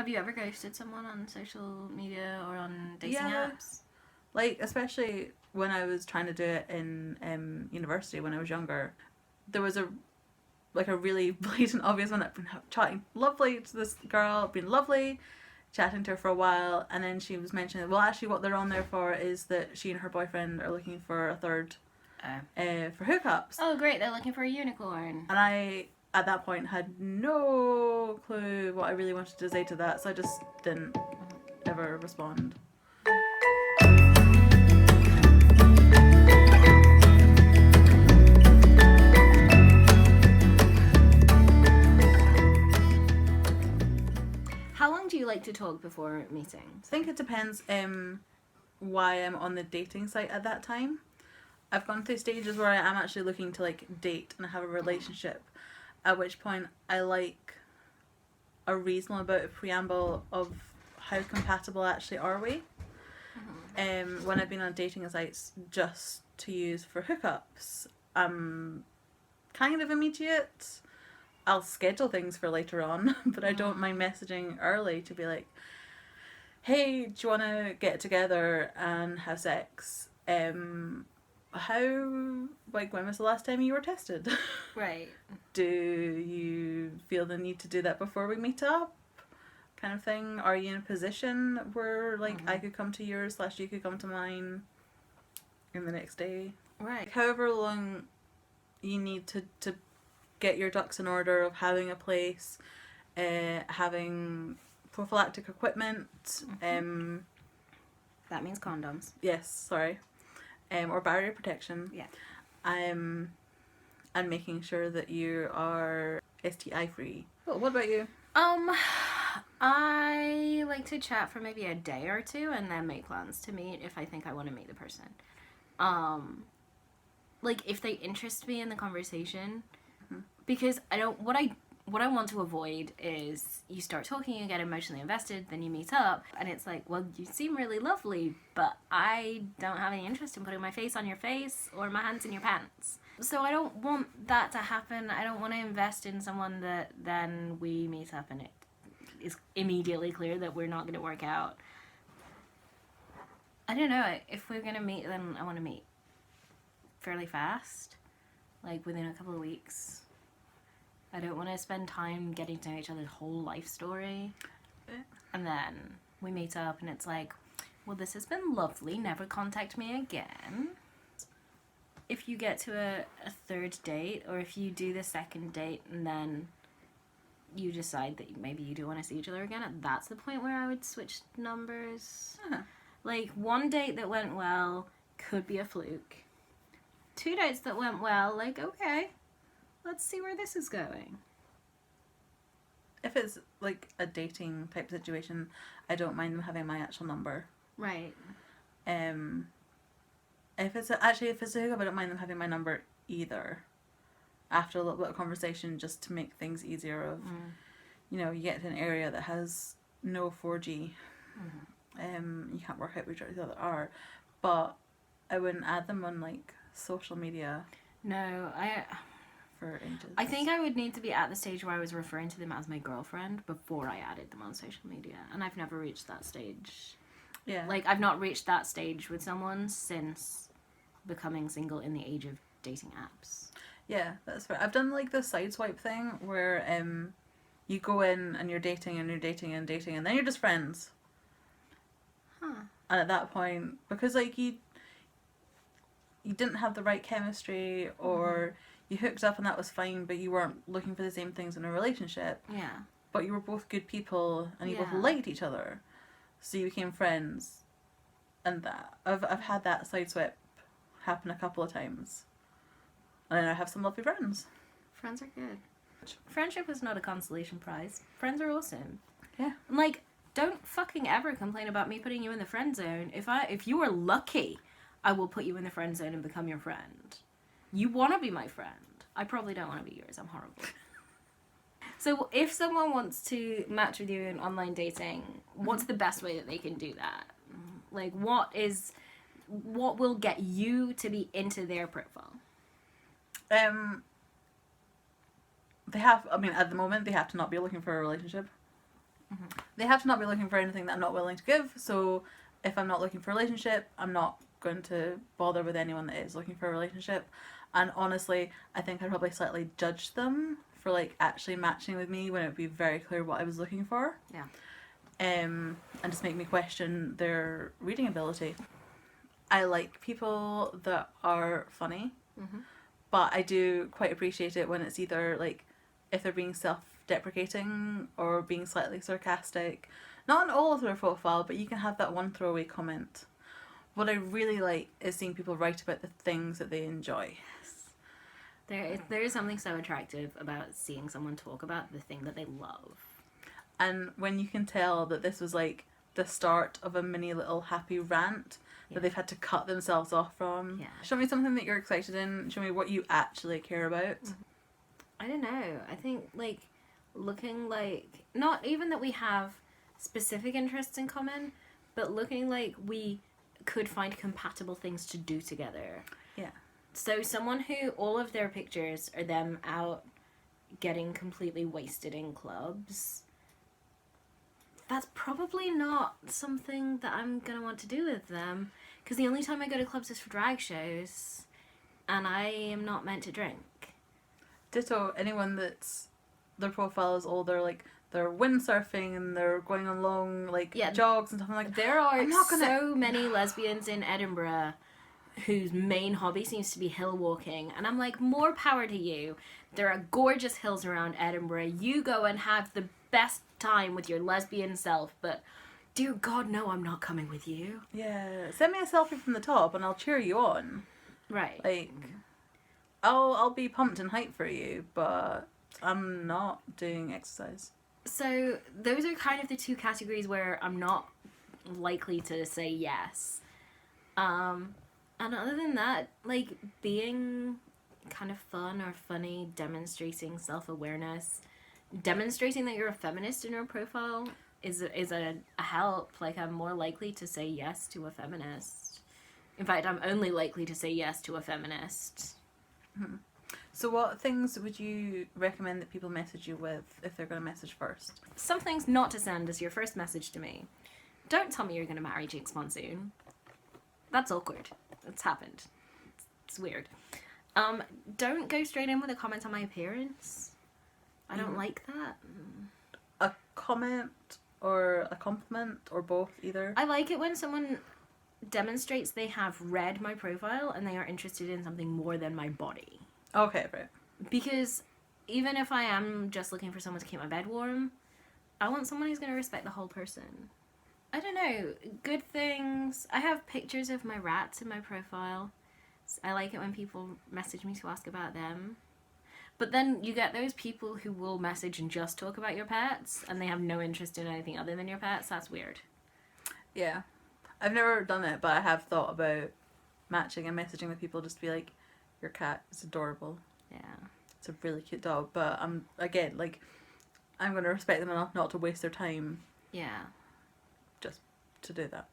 Have you ever ghosted someone on social media or on dating Yeah. apps? Like, especially when I was trying to do it in university when I was younger, there was a really blatant, obvious one. I've been chatting lovely to this girl, been lovely, chatting to her for a while, and then she was mentioning, well, actually, what they're on there for is that she and her boyfriend are looking for a third for hookups. Oh, great, they're looking for a unicorn. And I, at that point, had no clue what I really wanted to say to that, so I just didn't ever respond. How long do you like to talk before meetings? I think it depends why I'm on the dating site at that time. I've gone through stages where I am actually looking to like date and have a relationship, at which point I like a reasonable amount of preamble of how compatible actually are we. When I've been on dating sites just to use for hookups, kind of immediate. I'll schedule things for later on, but I don't mind messaging early to be like, hey, do you want to get together and have sex? How, like, when was the last time you were tested? Right. Do you feel the need to do that before we meet up? Kind of thing. Are you in a position where, like, I could come to yours / you could come to mine in the next day? Right. However long you need to get your ducks in order of having a place, having prophylactic equipment. That means condoms. Yes, sorry. Or barrier protection. Yeah. And making sure that you are STI free. Well, what about you? I like to chat for maybe a day or two and then make plans to meet if I think I want to meet the person. Like if they interest me in the conversation, because what I want to avoid is you start talking, you get emotionally invested, then you meet up, and it's like, well, you seem really lovely, but I don't have any interest in putting my face on your face or my hands in your pants. So I don't want that to happen. I don't want to invest in someone that then we meet up and it is immediately clear that we're not going to work out. I don't know. If we're going to meet, then I want to meet fairly fast, like within a couple of weeks. I don't want to spend time getting to know each other's whole life story. And then we meet up and it's like, well, this has been lovely. Never contact me again. If you get to a third date, or if you do the second date and then you decide that maybe you do want to see each other again, that's the point where I would switch numbers. Like, one date that went well could be a fluke. 2 dates that went well, like, okay, let's see where this is going. If it's like a dating type situation, I don't mind them having my actual number. Right. If it's a hookup, I don't mind them having my number either. After a little bit of conversation, just to make things easier. Of, you know, you get to an area that has no 4G. You can't work out which the other are, but I wouldn't add them on like social media. No, for ages. I think I would need to be at the stage where I was referring to them as my girlfriend before I added them on social media, and I've never reached that stage. Yeah. Like, I've not reached that stage with someone since becoming single in the age of dating apps. Yeah, that's fair. I've done like the sideswipe thing where you go in and you're dating and you're dating and dating and then you're just friends. Huh. And at that point, because like you didn't have the right chemistry, or you hooked up and that was fine, but you weren't looking for the same things in a relationship. Yeah. But you were both good people and you both liked each other, so you became friends. And that I've had that sideswipe happen a couple of times, and I have some lovely friends. Friends are good. Friendship is not a consolation prize. Friends are awesome. Yeah. And like, don't fucking ever complain about me putting you in the friend zone. If you are lucky, I will put you in the friend zone and become your friend. You want to be my friend. I probably don't want to be yours. I'm horrible. So if someone wants to match with you in online dating, what's the best way that they can do that? Like, what will get you to be into their profile? They have, I mean, at the moment, they have to not be looking for a relationship. They have to not be looking for anything that I'm not willing to give. So if I'm not looking for a relationship, I'm not going to bother with anyone that is looking for a relationship. And honestly, I think I'd probably slightly judge them for like actually matching with me when it would be very clear what I was looking for. Yeah. And just make me question their reading ability. I like people that are funny, but I do quite appreciate it when it's either like if they're being self-deprecating or being slightly sarcastic. Not on all of their profile, but you can have that one throwaway comment. What I really like is seeing people write about the things that they enjoy. There is something so attractive about seeing someone talk about the thing that they love. And when you can tell that this was like the start of a mini little happy rant that they've had to cut themselves off from. Yeah. Show me something that you're excited in. Show me what you actually care about. I don't know. I think like looking like, not even that we have specific interests in common, but looking like we could find compatible things to do together. Yeah. So someone who all of their pictures are them out getting completely wasted in clubs, that's probably not something that I'm going to want to do with them. Because the only time I go to clubs is for drag shows, and I am not meant to drink. Ditto, anyone that's their profile is all they're windsurfing and they're going on long jogs and stuff. I'm like, there are so many lesbians in Edinburgh whose main hobby seems to be hill walking, and I'm like, more power to you. There are gorgeous hills around Edinburgh. You go and have the best time with your lesbian self, but dear God, no, I'm not coming with you. Yeah, send me a selfie from the top and I'll cheer you on. Right. Like, I'll be pumped in height for you, but I'm not doing exercise. So those are kind of the two categories where I'm not likely to say yes. And other than that, like being kind of fun or funny, demonstrating self-awareness, demonstrating that you're a feminist in your profile is a help. Like, I'm more likely to say yes to a feminist. In fact, I'm only likely to say yes to a feminist. Mm-hmm. So what things would you recommend that people message you with if they're going to message first? Some things not to send as your first message to me. Don't tell me you're going to marry Jinx Monsoon. That's awkward. It's happened. It's weird. Don't go straight in with a comment on my appearance. I don't like that. A comment or a compliment or both, either? I like it when someone demonstrates they have read my profile and they are interested in something more than my body. Okay, right. Because even if I am just looking for someone to keep my bed warm, I want someone who's going to respect the whole person. I don't know. Good things. I have pictures of my rats in my profile. I like it when people message me to ask about them. But then you get those people who will message and just talk about your pets, and they have no interest in anything other than your pets. That's weird. Yeah. I've never done it, but I have thought about matching and messaging with people just to be like, your cat is adorable. Yeah. It's a really cute dog, but I'm going to respect them enough not to waste their time. Yeah. Just to do that.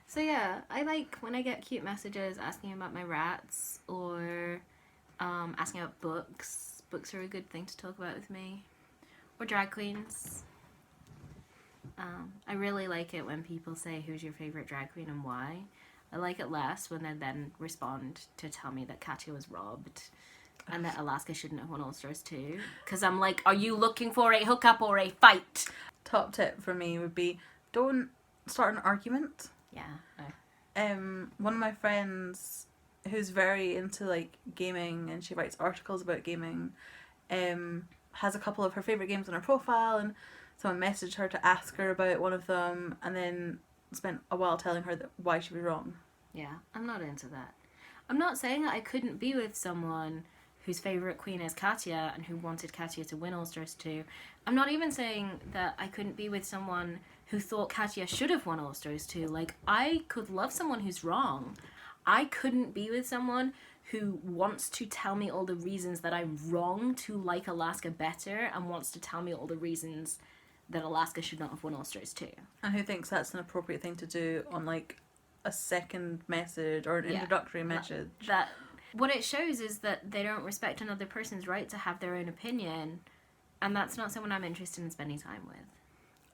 So yeah, I like when I get cute messages asking about my rats or asking about books. Books are a good thing to talk about with me. Or drag queens. I really like it when people say, who's your favourite drag queen and why. I like it less when they then respond to tell me that Katya was robbed and that Alaska shouldn't have won All Stars 2. Because I'm like, are you looking for a hookup or a fight? Top tip for me would be, don't start an argument. Yeah. One of my friends who's very into like gaming and she writes articles about gaming has a couple of her favourite games on her profile, and someone messaged her to ask her about one of them and then spent a while telling her that why she was wrong. Yeah, I'm not into that. I'm not saying that I couldn't be with someone whose favourite queen is Katya and who wanted Katya to win All Stars 2. I'm not even saying that I couldn't be with someone who thought Katya should have won All Stars 2. Like, I could love someone who's wrong. I couldn't be with someone who wants to tell me all the reasons that I'm wrong to like Alaska better and wants to tell me all the reasons that Alaska should not have won All Stars 2. And who thinks that's an appropriate thing to do on like a second message or an introductory message. That what it shows is that they don't respect another person's right to have their own opinion, and that's not someone I'm interested in spending time with.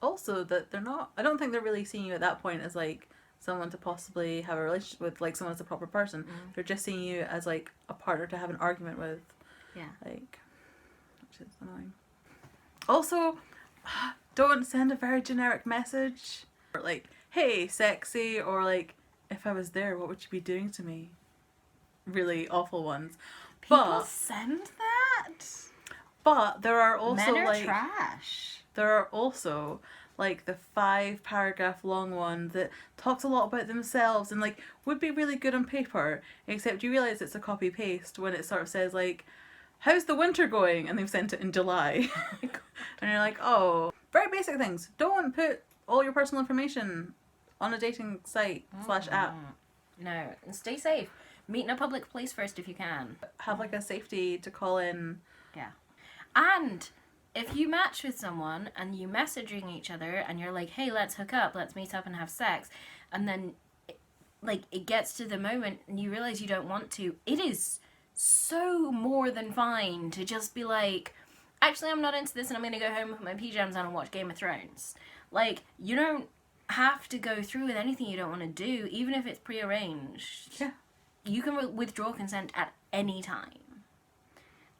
also that they're not, I don't think they're really seeing you at that point as like someone to possibly have a relationship with, like someone as a proper person. They're just seeing you as like a partner to have an argument with. Yeah. Like, which is annoying. Also, don't send a very generic message. Or like, hey, sexy, or like, if I was there, what would you be doing to me? Really awful ones. People send that? But there are also Men are like trash. there are also like the 5-paragraph long one that talks a lot about themselves and like would be really good on paper, except you realise it's a copy paste when it sort of says like, how's the winter going? And they've sent it in July. And you're like, oh, very basic things. Don't put all your personal information on a dating site / app. No, and stay safe. Meet in a public place first if you can. Have like a safety to call in. Yeah. And if you match with someone and you messaging each other and you're like, hey, let's hook up, let's meet up and have sex, and then it gets to the moment and you realize you don't want to, it is so more than fine to just be like, actually I'm not into this and I'm going to go home with my pajamas on and watch Game of Thrones. Like, you don't have to go through with anything you don't want to do, even if it's prearranged. Yeah. You can withdraw consent at any time.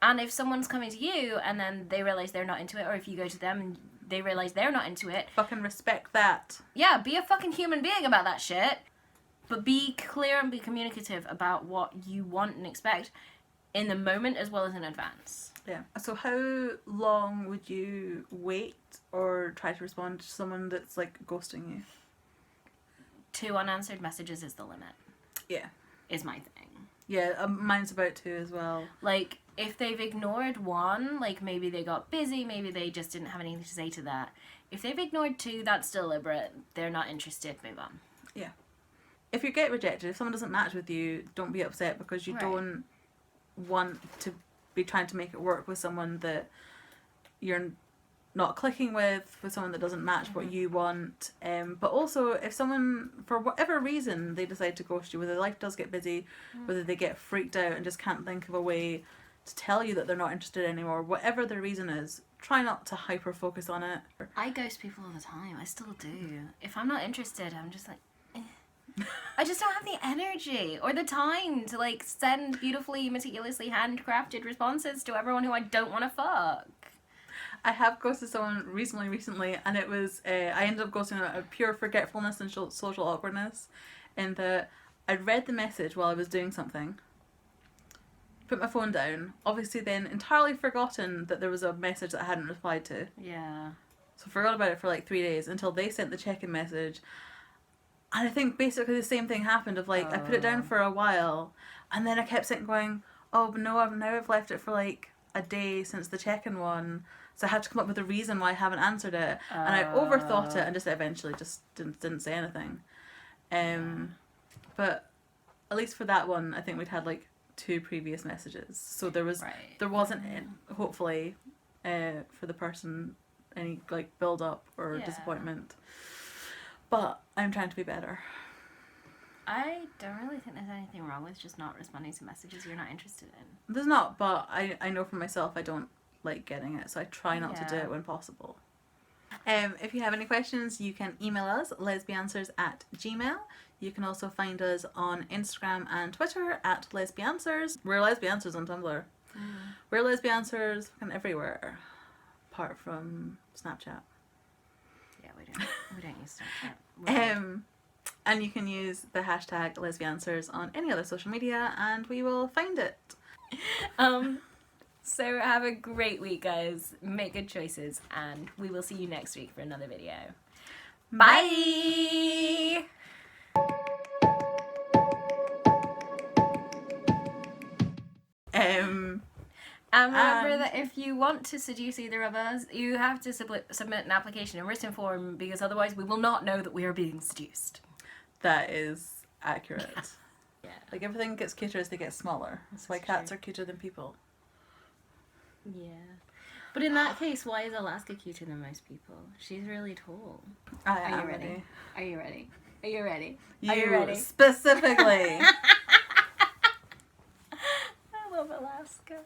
And if someone's coming to you and then they realise they're not into it, or if you go to them and they realise they're not into it, fucking respect that. Yeah, be a fucking human being about that shit. But be clear and be communicative about what you want and expect in the moment as well as in advance. Yeah. So how long would you wait or try to respond to someone that's like ghosting you? 2 unanswered messages is the limit. Yeah. Is my thing. Yeah, mine's about 2 as well. Like, if they've ignored 1, like maybe they got busy, maybe they just didn't have anything to say to that. If they've ignored 2, that's deliberate. They're not interested. Move on. Yeah. If you get rejected, if someone doesn't match with you, don't be upset because you don't want to be trying to make it work with someone that you're not clicking with someone that doesn't match what you want. But also, if someone, for whatever reason, they decide to ghost you, whether life does get busy, whether they get freaked out and just can't think of a way to tell you that they're not interested anymore, whatever the reason is, try not to hyper focus on it. I ghost people all the time. I still do. If I'm not interested, I'm just like, I just don't have the energy or the time to like send beautifully, meticulously handcrafted responses to everyone who I don't want to fuck. I have ghosted someone recently, and it was, I ended up ghosting out of pure forgetfulness and social awkwardness, in that I'd read the message while I was doing something, put my phone down, obviously then entirely forgotten that there was a message that I hadn't replied to. Yeah. So forgot about it for like 3 days until they sent the check-in message. And I think basically the same thing happened of like, I put it down for a while, and then I kept sitting going, oh, but no, I've left it for like a day since the check-in one. So I had to come up with a reason why I haven't answered it. And I overthought it and just eventually just didn't say anything. But at least for that one, I think we'd had like 2 previous messages. So there wasn't, hopefully, for the person, any like build up or disappointment. But I'm trying to be better. I don't really think there's anything wrong with just not responding to messages you're not interested in. There's not, but I know for myself I don't like getting it, so I try not to do it when possible. If you have any questions, you can email us, lesbianswers@gmail.com. You can also find us on Instagram and Twitter at Lesbianswers. We're Lesbianswers on Tumblr. We're Lesbianswers fucking everywhere, apart from Snapchat. Yeah, we don't use Snapchat. And you can use the hashtag Lesbianswers on any other social media, and we will find it. So have a great week, guys. Make good choices, and we will see you next week for another video. Bye! And remember that if you want to seduce either of us, you have to submit an application in written form, because otherwise we will not know that we are being seduced. That is accurate. Yeah. Like, everything gets cuter as they get smaller. That's why cats are cuter than people. Yeah. But in that case, why is Alaska cuter than most people? She's really tall. Are you ready? Are you ready? Are you ready? You are you ready? Specifically. I love Alaska.